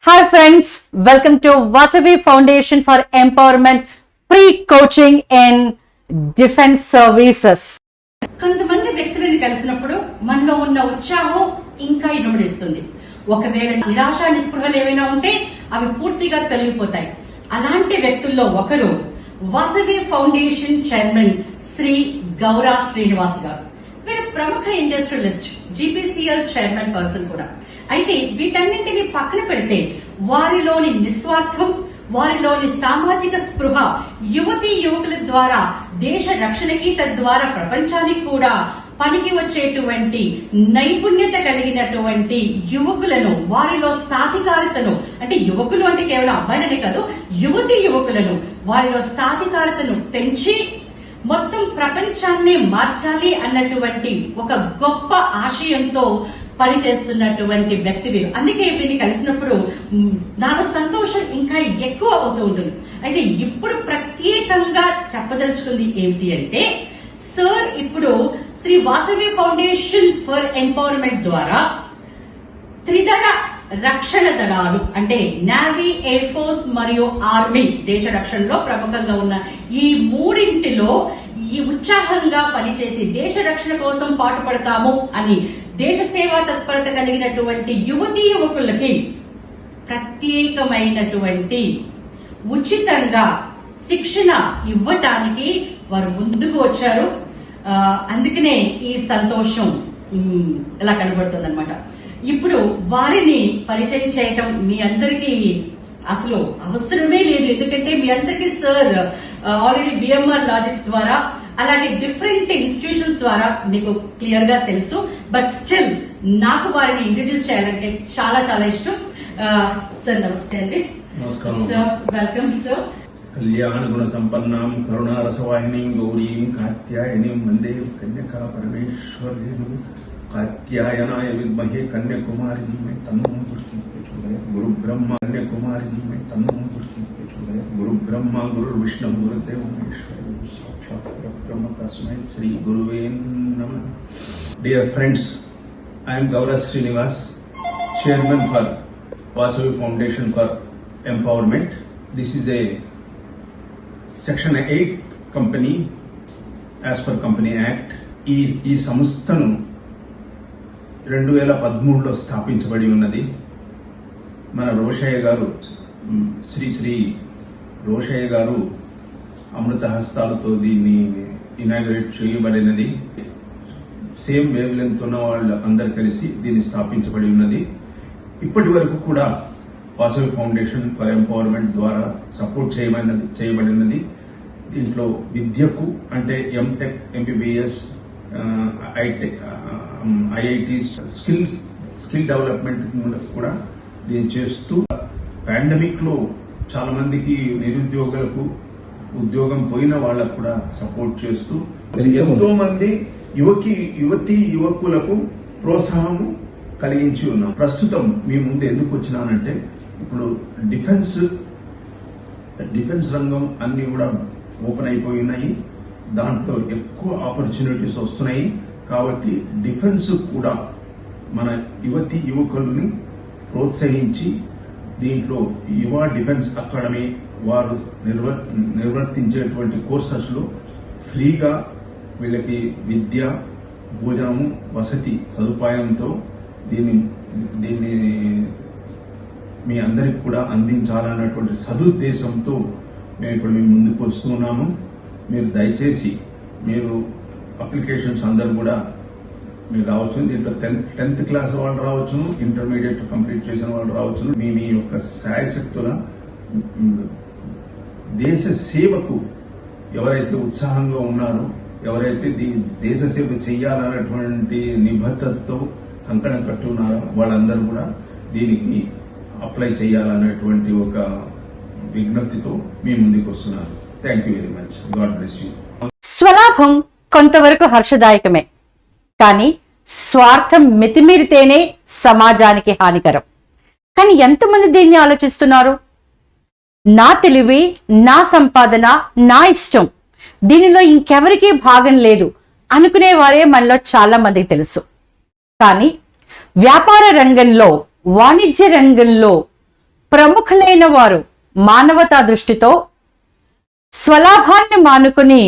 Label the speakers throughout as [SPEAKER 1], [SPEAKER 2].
[SPEAKER 1] Hi friends, welcome to Vasavi Foundation for Empowerment Pre-Coaching in Defense Services.
[SPEAKER 2] కొంతమంది వ్యక్తులను కలిసినప్పుడు మనలో ఉన్న ఉత్సాహం ఇంకా ఇనుమడిస్తుంది. ఒకవేళ నిరాశ నిస్పృహలు ఏమైనా ఉంటే అవి పూర్తిగా తొలగిపోతాయి. అలాంటి వ్యక్తుల్లో ఒకరు వాసవి ఫౌండేషన్ చైర్మన్ శ్రీ గౌరా శ్రీనివాస్ గారు. వీరు ప్రముఖ ఇండస్ట్రియలిస్ట్, జీపీసీఎల్ చైర్మన్ పర్సన్ కూడా. అయితే వీటన్నింటినీ పక్కన పెడితే వారిలోని నిస్వార్థం, వారిలోని సామాజిక స్పృహ యువతీ యువకుల ద్వారా దేశ రక్షణకి, తద్వారా ప్రపంచానికి కూడా పనికి వచ్చేటువంటి నైపుణ్యత కలిగినటువంటి యువకులను, వారిలో సాధికారతను, అంటే యువకులు అంటే కేవలం అబ్బాయిలనే కాదు, యువతీ యువకులను వారిలో సాధికారతను పెంచి మొత్తం ప్రపంచాన్ని మార్చాలి అన్నటువంటి ఒక గొప్ప ఆశయంతో పనిచేస్తున్నటువంటి వ్యక్తి వీరు. అందుకే వీరిని కలిసినప్పుడు నాలో సంతోషం ఇంకా ఎక్కువ అవుతూ ఉంటుంది. అయితే ఇప్పుడు ప్రత్యేకంగా చెప్పదలుచుకుంది ఏమిటి అంటే, సార్ ఇప్పుడు Shri Vasavi foundation for empowerment ద్వారా త్రిదళ రక్షణ దళాలు అంటే నేవీ, ఎయిర్ ఫోర్స్ మరియు ఆర్మీ దేశ రక్షణలో ప్రముఖంగా ఉన్న ఈ మూడింటిలో ఈ ఉత్సాహంగా పనిచేసి దేశ రక్షణ కోసం పాటుపడతాము అని దేశ సేవా తత్పరత కలిగినటువంటి యువతీ యువకులకి ప్రత్యేకమైనటువంటి ఉచితంగా శిక్షణ ఇవ్వటానికి వారు ముందుకు వచ్చారు. అందుకనే ఈ సంతోషం ఇలా కనబడుతుంది అనమాట. ఇప్పుడు వారిని పరిచయం చేయటం మీ అందరికీ అసలు అవసరమే లేదు. ఎందుకంటే మీ అందరికీ సార్ ఆల్రెడీ విఎంఆర్ లాజిక్స్ ద్వారా, అలాగే డిఫరెంట్ ఇన్స్టిట్యూషన్స్ ద్వారా మీకు క్లియర్ గా తెలుసు. బట్ స్టిల్ నాకు వారిని ఇంట్రడ్యూస్ చేయాలంటే చాలా చాలా ఇష్టం. సార్ నమస్తే అండి. Sir welcome sir.
[SPEAKER 3] కళ్యాణ గుణ సంపన్నాం కరుణారసవాహినీం గౌరీం కాత్యాయనీం వందే కన్యకా పరమేశ్వరీం కాత్యాయనాయ విద్మహే కన్యాకుమారి ధీమహి తన్నో దుర్గి ప్రచోదయాత్. గురు బ్రహ్మ కన్యాకుమారి ధీమహి తన్నో దుర్గి ప్రచోదయాత్. గురు బ్రహ్మ గురు విష్ణు గురుదేవ మహేశ్వర సాక్షాత్ పరబ్రహ్మ తస్మై శ్రీ గురువే నమః. Dear friends, I am Gaura Srinivas, Chairman for Vasavi Foundation for Empowerment. This is a Section 8 company as per Company Act. ఈ సంస్థను 2013లో స్థాపించబడి ఉన్నది. మన రోషయ్య గారు, శ్రీ రోషయ్య గారు అమృత హస్తాలతో దీన్ని ఇనాగ్రేట్ చేయబడినది. సేమ్ వేవ్ లెంత్ ఉన్న వాళ్ళు అందరు కలిసి దీన్ని స్థాపించబడి ఉన్నది. ఇప్పటి వరకు కూడా వాసవి ఫౌండేషన్ ఫర్ ఎంపవర్మెంట్ ద్వారా సపోర్ట్ చేయబడినది. దీంట్లో విద్యకు అంటే MTech, MBBS, IITs, skill development కూడా దీన్ని చేస్తూ, పాండమిక్ లో చాలా మందికి నిరుద్యోగులకు ఉద్యోగం పోయిన వాళ్ళకు కూడా సపోర్ట్ చేస్తూ ఎంతో మంది యువతీ యువకులకు ప్రోత్సాహము కలిగించి ఉన్నాం. ప్రస్తుతం మీ ముందు ఎందుకు వచ్చినానంటే, ఇప్పుడు డిఫెన్స్ రంగం అన్ని కూడా ఓపెన్ అయిపోయినాయి. దాంట్లో ఎక్కువ ఆపర్చునిటీస్ వస్తున్నాయి. కాబట్టి డిఫెన్స్ కూడా మన యువతీ యువకుల్ని ప్రోత్సహించి దీంట్లో యువ డిఫెన్స్ అకాడమీ వారు నిర్వర్తించేటువంటి కోర్సెస్ లో ఫ్రీగా వీళ్ళకి విద్య, భోజనము, వసతి సదుపాయంతో దీన్ని మీ అందరికి కూడా అందించాలన్నటువంటి సదుద్దేశంతో మేము ఇప్పుడు మీ ముందుకు వస్తున్నాము. మీరు దయచేసి మీరు అప్లికేషన్స్ అందరు కూడా మీరు రావచ్చు. దీంట్లో 10th క్లాస్ వాళ్ళు రావచ్చును, ఇంటర్మీడియట్ కంప్లీట్ చేసిన వాళ్ళు రావచ్చును. మీ యొక్క శాయశక్తుల దేశ సేవకు ఎవరైతే ఉత్సాహంగా ఉన్నారో, ఎవరైతే దేశ సేవ చేయాలన్నటువంటి నిబద్ధతతో కంకణం కట్టి ఉన్నారో వాళ్ళందరూ కూడా దీనికి అప్లై చేయాలన్నటువంటి ఒక విజ్ఞప్తితో మీ ముందుకు వస్తున్నారు. Thank you very much. God bless you.
[SPEAKER 1] స్వలాభం కొంతవరకు హర్షదాయకమే, కానీ స్వార్థం మితిమీరితేనే సమాజానికి హానికరం. కానీ ఎంతమంది దీన్ని ఆలోచిస్తున్నారు? నా తెలివి, నా సంపాదన, నా ఇష్టం, దీనిలో ఇంకెవరికీ భాగం లేదు అనుకునే వారే మనలో చాలా మందికి తెలుసు. కానీ వ్యాపార రంగంలో, వాణిజ్య రంగంలో ప్రముఖులైన వారు మానవతా దృష్టితో స్వలాభాన్ని మానుకుని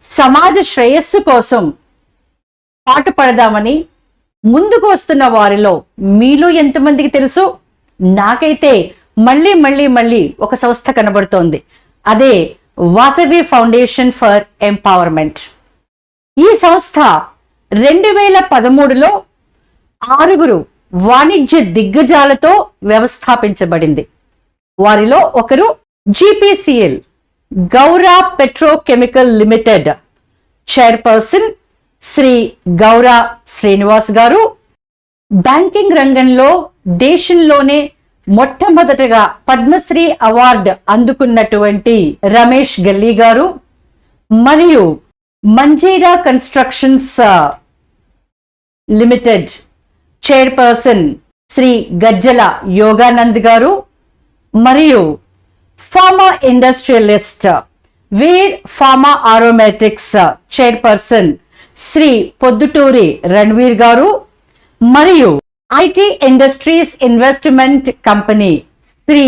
[SPEAKER 1] సమాజ శ్రేయస్సు కోసం పాటుపడదామని ముందుకు వస్తున్న వారిలో మీలో ఎంతమందికి తెలుసు? నాకైతే మళ్ళీ ఒక సంస్థ కనబడుతోంది. అదే వాసవి ఫౌండేషన్ ఫర్ ఎంపవర్మెంట్. ఈ సంస్థ 2013లో 6 వాణిజ్య దిగ్గజాలతో వ్యవస్థాపించబడింది. వారిలో ఒకరు GPCL Gaura petrochemical limited chairperson Shri Gaura Srinivas గారు, బ్యాంకింగ్ రంగంలో దేశంలోనే మొట్టమొదటగా పద్మశ్రీ అవార్డు అందుకున్నటువంటి రమేష్ గల్లీ గారు, మరియు Manjeera constructions limited chairperson Shri Gajjala Yoganand గారు, మరియు pharma industrialist Veer pharma aromatics chairperson Shri Podduturi Ranveer గారు, మరియు IT industries investment company Shri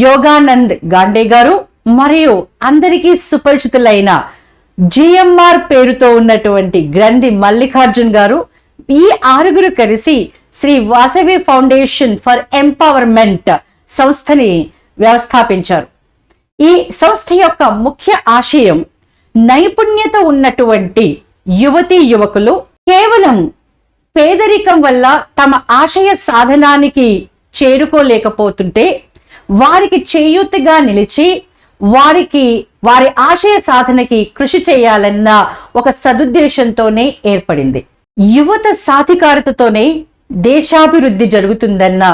[SPEAKER 1] Yoganand Gande గారు, మరియు అందరికీ సుపరిచితులైన GMR పేరుతో ఉన్నటువంటి గ్రంథి మల్లికార్జున్ గారు. ఈ 6 కలిసి Shri Vasavi foundation for empowerment సంస్థని వ్యవస్థాపించారు. ఈ సంస్థ యొక్క ముఖ్య ఆశయం నైపుణ్యత ఉన్నటువంటి యువతీ యువకులు కేవలం పేదరికం వల్ల తమ ఆశయ సాధనానికి చేరుకోలేకపోతుంటే వారికి చేయూతగా నిలిచి వారి ఆశయ సాధనకి కృషి చేయాలన్న ఒక సదుద్దేశంతోనే ఏర్పడింది. యువత సాధికారతతోనే దేశాభివృద్ధి జరుగుతుందన్న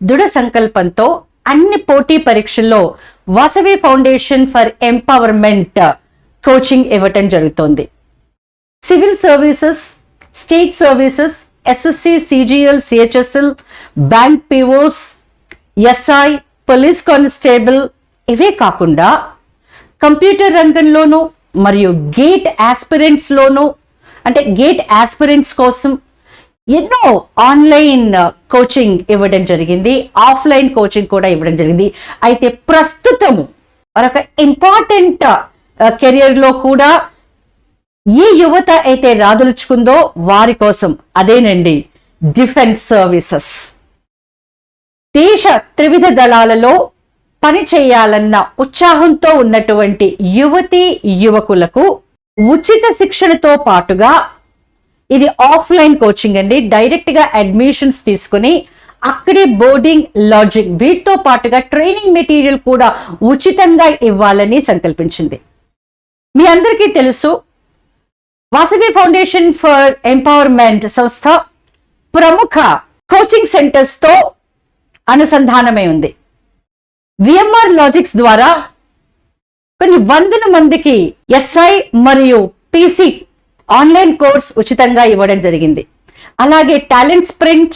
[SPEAKER 1] దృఢ సంకల్పంతో అన్ని పోటీ పరీక్షల్లో Vasavi foundation for empowerment coaching ఇవ్వటం జరుగుతోంది. Civil services, state services, SSC, CGL, CHSL, bank POs, SI, police constable, ఇవే కాకుండా కంప్యూటర్ రంగంలోనూ మరియు గేట్ ఆస్పిరెంట్స్ లోనూ, అంటే గేట్ ఆస్పిరెంట్స్ కోసం ఎన్నో ఆన్లైన్ కోచింగ్ ఇవ్వడం జరిగింది, ఆఫ్లైన్ కోచింగ్ కూడా ఇవ్వడం జరిగింది. అయితే ప్రస్తుతం మరొక ఇంపార్టెంట్ కెరియర్ లో కూడా ఈ యువత అయితే రాదలుచుకుందో వారి కోసం అదేనండి డిఫెన్స్ సర్వీసెస్. దేశ త్రివిధ దళాలలో పని చేయాలన్న ఉత్సాహంతో ఉన్నటువంటి యువతీ యువకులకు ఉచిత శిక్షణతో పాటుగా ఇది ఆఫ్లైన్ కోచింగ్ అండి. డైరెక్ట్ గా అడ్మిషన్స్ తీసుకుని అక్కడే బోర్డింగ్, లాడ్జింగ్ వీటితో పాటుగా ట్రైనింగ్ మెటీరియల్ కూడా ఉచితంగా ఇవ్వాలని సంకల్పించింది. మీ అందరికీ తెలుసు, వాసవి ఫౌండేషన్ ఫర్ ఎంపవర్మెంట్ సంస్థ ప్రముఖ కోచింగ్ సెంటర్స్ తో అనుసంధానమై ఉంది. VMR లాజిక్స్ ద్వారా కొన్ని వందల మందికి SI మరియు PC ఆన్లైన్ కోర్స్ ఉచితంగా ఇవ్వడం జరిగింది. అలాగే టాలెంట్ స్ప్రింట్,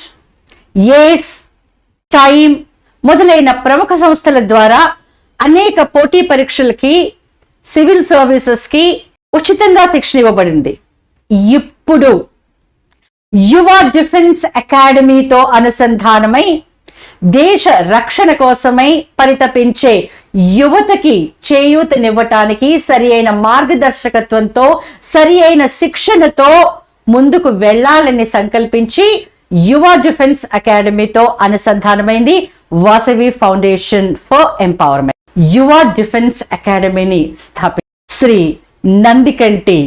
[SPEAKER 1] ఏస్, టైమ్ మొదలైన ప్రముఖ సంస్థల ద్వారా అనేక పోటీ పరీక్షలకి, సివిల్ సర్వీసెస్ కి ఉచితంగా శిక్షణ ఇవ్వబడింది. ఇప్పుడు యువ డిఫెన్స్ అకాడమీతో అనుసంధానమై దేశ రక్షణ కోసమై పరితపించే యువతకి చేయూతనివ్వటానికి సరి అయిన మార్గదర్శకత్వంతో, సరి అయిన శిక్షణతో ముందుకు వెళ్లాలని సంకల్పించి యువ డిఫెన్స్ అకాడమీతో అనుసంధానమైంది Vasavi foundation for empowerment. Yuva defence అకాడమీని స్థాపించి శ్రీ నందికంటి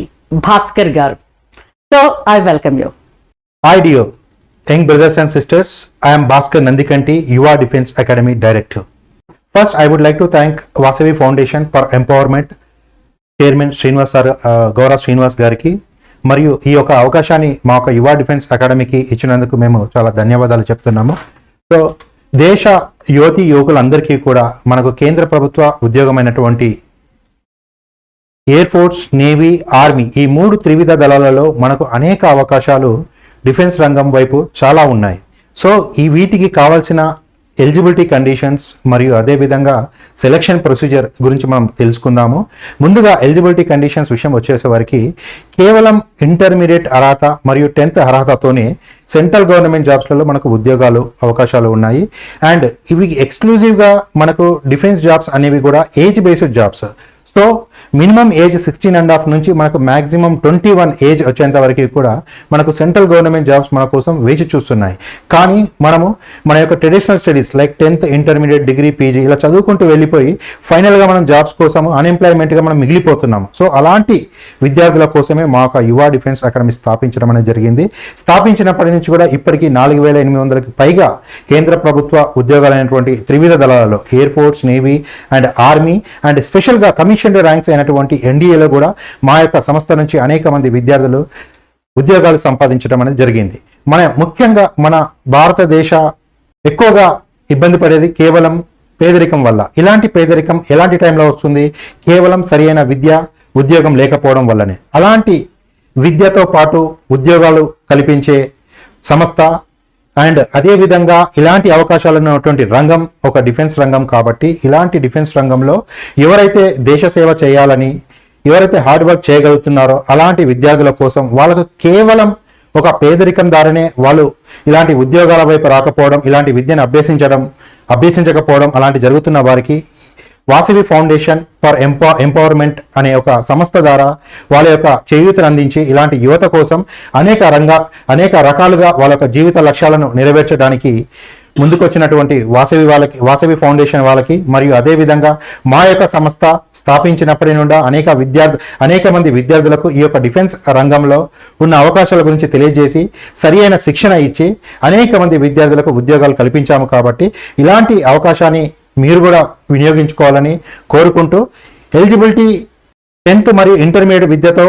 [SPEAKER 1] భాస్కర్ గారు. So I welcome you.
[SPEAKER 4] Hi dear young brothers and sisters, I am Bhaskar Nandikanti, Yuva Defense Academy Director. First, I would like to thank Vasavi Foundation for Empowerment Chairman Srinivas Gaura Srinivas Gariki మరియు ఈ యొక్క అవకాశాన్ని మా యొక్క యువ defence అకాడమీకి ఇచ్చినందుకు మేము చాలా ధన్యవాదాలు చెప్తున్నాము. సో దేశ యువతి యువకులందరికీ కూడా మనకు కేంద్ర ప్రభుత్వ ఉద్యోగమైనటువంటి ఎయిర్ ఫోర్స్, నేవీ, ఆర్మీ ఈ 3 త్రివిధ దళాలలో మనకు అనేక అవకాశాలు డిఫెన్స్ రంగం వైపు చాలా ఉన్నాయి. సో ఈ వీటికి కావాల్సిన ఎలిజిబిలిటీ కండిషన్స్ మరియు అదేవిధంగా సెలక్షన్ ప్రొసీజర్ గురించి మనం తెలుసుకుందాము. ముందుగా ఎలిజిబిలిటీ కండిషన్స్ విషయం వచ్చేసరికి కేవలం ఇంటర్మీడియట్ అర్హత మరియు 10th అర్హతతోనే సెంట్రల్ గవర్నమెంట్ జాబ్స్లలో మనకు ఉద్యోగాలు అవకాశాలు ఉన్నాయి. అండ్ ఇవి ఎక్స్క్లూజివ్గా మనకు డిఫెన్స్ జాబ్స్ అనేవి కూడా age based jobs. So minimum age 16.5 నుంచి మనకు మ్యాక్సిమం 21 ఏజ్ వచ్చేంత వరకు కూడా మనకు సెంట్రల్ గవర్నమెంట్ జాబ్స్ మన కోసం వేచి చూస్తున్నాయి. కానీ మనము మన యొక్క traditional studies like 10th intermediate degree PG ఇలా చదువుకుంటూ వెళ్ళిపోయి ఫైనల్గా మనం జాబ్స్ కోసము అన్ఎంప్లాయ్మెంట్గా మనం మిగిలిపోతున్నాము. సో అలాంటి విద్యార్థుల కోసమే మా యొక్క యువ డిఫెన్స్ అకాడమీ స్థాపించడం అనేది జరిగింది. స్థాపించినప్పటి నుంచి కూడా ఇప్పటికీ 4,800కి పైగా కేంద్ర ప్రభుత్వ ఉద్యోగాలైనటువంటి త్రివిధ దళాలలో air force, navy and army and స్పెషల్గా కమిషన్ ర్యాంక్స్ అయినటువంటి ఎన్డీఏలో కూడా మా యొక్క సంస్థ నుంచి అనేక మంది విద్యార్థులు ఉద్యోగాలు సంపాదించడం అనేది జరిగింది. ముఖ్యంగా మన భారతదేశ ఎక్కువగా ఇబ్బంది పడేది కేవలం పేదరికం వల్ల. ఇలాంటి పేదరికం ఎలాంటి టైంలో వస్తుంది? కేవలం సరైన విద్య, ఉద్యోగం లేకపోవడం వల్లనే. అలాంటి విద్యతో పాటు ఉద్యోగాలు కల్పించే సంస్థ అండ్ అదేవిధంగా ఇలాంటి అవకాశాలు ఉన్నటువంటి రంగం ఒక డిఫెన్స్ రంగం. కాబట్టి ఇలాంటి డిఫెన్స్ రంగంలో ఎవరైతే దేశ సేవ చేయాలని, ఎవరైతే హార్డ్ వర్క్ చేయగలుగుతున్నారో అలాంటి విద్యార్థుల కోసం వాళ్ళకు కేవలం ఒక పేదరికం ద్వారానే వాళ్ళు ఇలాంటి ఉద్యోగాల వైపు రాకపోవడం, ఇలాంటి విద్యను అభ్యసించకపోవడం అలాంటి జరుగుతున్న వారికి వాసవి ఫౌండేషన్ ఫర్ ఎంపవర్మెంట్ అనే ఒక సంస్థ ద్వారా వాళ్ళ యొక్క చేయూతను అందించి ఇలాంటి యువత కోసం అనేక రకాలుగా వాళ్ళ యొక్క జీవిత లక్ష్యాలను నెరవేర్చడానికి ముందుకొచ్చినటువంటి వాసవి ఫౌండేషన్ వాళ్ళకి మరియు అదేవిధంగా మా యొక్క సంస్థ స్థాపించినప్పటి నుండి అనేక మంది విద్యార్థులకు ఈ యొక్క డిఫెన్స్ రంగంలో ఉన్న అవకాశాల గురించి తెలియజేసి సరి అయిన శిక్షణ ఇచ్చి అనేక మంది విద్యార్థులకు ఉద్యోగాలు కల్పించాము. కాబట్టి ఇలాంటి అవకాశాన్ని మీరు కూడా వినియోగించుకోవాలని కోరుకుంటూ, ఎలిజిబిలిటీ 10th మరియు ఇంటర్మీడియట్ విద్యతో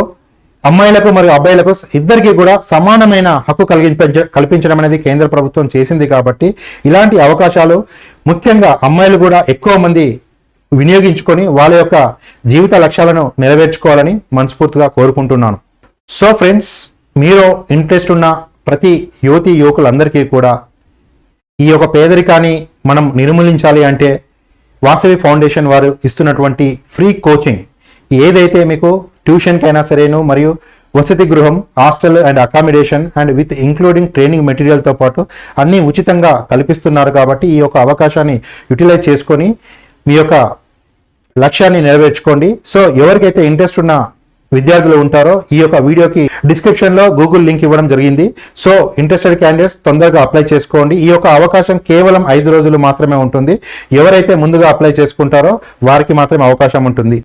[SPEAKER 4] అమ్మాయిలకు మరియు అబ్బాయిలకు ఇద్దరికీ కూడా సమానమైన హక్కు కల్పించడం అనేది కేంద్ర ప్రభుత్వం చేసింది. కాబట్టి ఇలాంటి అవకాశాలు ముఖ్యంగా అమ్మాయిలు కూడా ఎక్కువ మంది వినియోగించుకొని వాళ్ళ యొక్క జీవిత లక్ష్యాలను నెరవేర్చుకోవాలని మనస్ఫూర్తిగా కోరుకుంటున్నాను. సో ఫ్రెండ్స్, మీరు ఇంట్రెస్ట్ ఉన్న ప్రతి యువకులందరికీ కూడా ఈ యొక్క పేదరికాన్ని మనం నిర్మూలించాలి అంటే వాసవి ఫౌండేషన్ వారు ఇస్తున్నటువంటి ఫ్రీ కోచింగ్ ఏదైతే మీకు ట్యూషన్కైనా సరేను మరియు వసతి గృహం, hostel and accommodation and with including training మెటీరియల్తో పాటు అన్నీ ఉచితంగా కల్పిస్తున్నారు. కాబట్టి ఈ యొక్క అవకాశాన్ని యూటిలైజ్ చేసుకొని మీ యొక్క లక్ష్యాన్ని నెరవేర్చుకోండి. సో ఎవరికైతే ఇంట్రెస్ట్ ఉన్న విద్యార్థులు ఉంటారో ఈ యొక్క వీడియోకి డిస్క్రిప్షన్లో గూగుల్ లింక్ ఇవ్వడం జరిగింది. సో ఇంట్రెస్టెడ్ క్యాండిడేట్స్ తొందరగా అప్లై చేసుకోండి. ఈ యొక్క అవకాశం కేవలం 5 రోజులు మాత్రమే ఉంటుంది. ఎవరైతే ముందుగా అప్లై చేసుకుంటారో వారికి మాత్రమే అవకాశం ఉంటుంది.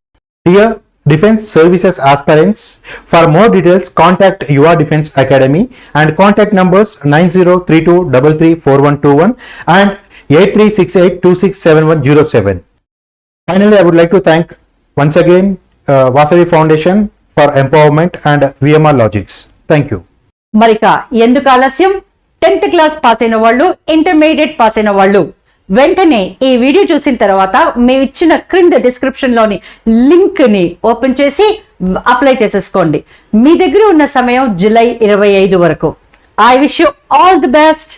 [SPEAKER 4] Dear defence services aspirants, for more details contact Yuva defence academy and contact numbers 9032334121 and 8368267107. Finally, I would like to thank once again Vasavi foundation for empowerment and VMR logics. Thank you.
[SPEAKER 1] మరిక ఎందుకు ఆలస్యం? 10th class pass అయిన వాళ్ళు, intermediate pass అయిన వాళ్ళు వెంటనే ఈ video చూసిన తర్వాత మేము ఇచ్చిన క్రింద డిస్క్రిప్షన్ లోని లింక్ ని ఓపెన్ చేసి అప్లై చేసేసుకోండి. మీ దగ్గర ఉన్న సమయం జూలై 25 వరకు. I wish you all the best.